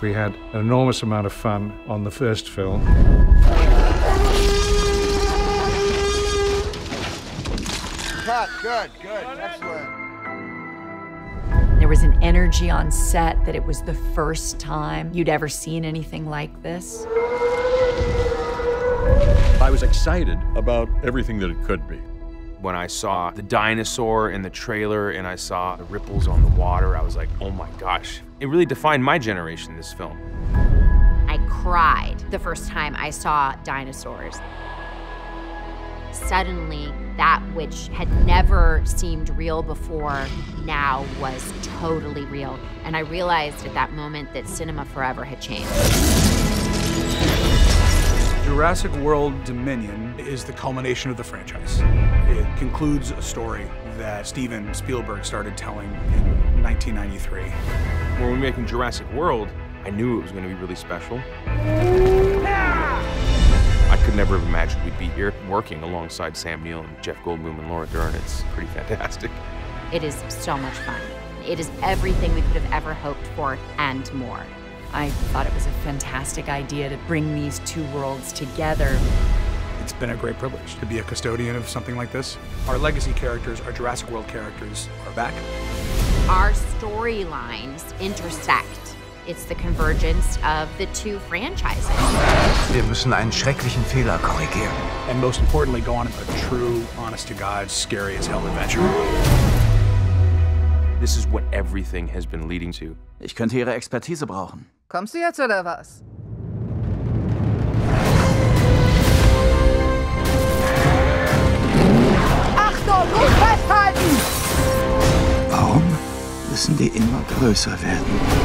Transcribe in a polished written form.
We had an enormous amount of fun on the first film. Cut, good, excellent. There was an energy on set that it was the first time you'd ever seen anything like this. I was excited about everything that it could be. When I saw the dinosaur in the trailer and I saw the ripples on the water, I was like, oh my gosh. It really defined my generation, this film. I cried the first time I saw dinosaurs. Suddenly, that which had never seemed real before now was totally real. And I realized at that moment that cinema forever had changed. Jurassic World Dominion is the culmination of the franchise. It concludes a story that Steven Spielberg started telling in 1993. When we were making Jurassic World, I knew it was going to be really special. I could never have imagined we'd be here working alongside Sam Neill and Jeff Goldblum and Laura Dern. It's pretty fantastic. It is so much fun. It is everything we could have ever hoped for and more. I thought it was a fantastic idea to bring these two worlds together. It's been a great privilege to be a custodian of something like this. Our legacy characters, our Jurassic World characters, are back. Our storylines intersect. It's the convergence of the two franchises. Wir müssen einen schrecklichen Fehler korrigieren. And most importantly, go on a true, honest-to-God, scary-as-hell adventure. This is what everything has been leading to. Ich könnte Ihre Expertise brauchen. Kommst du jetzt oder was? Achtung, gut festhalten! Warum müssen die immer größer werden?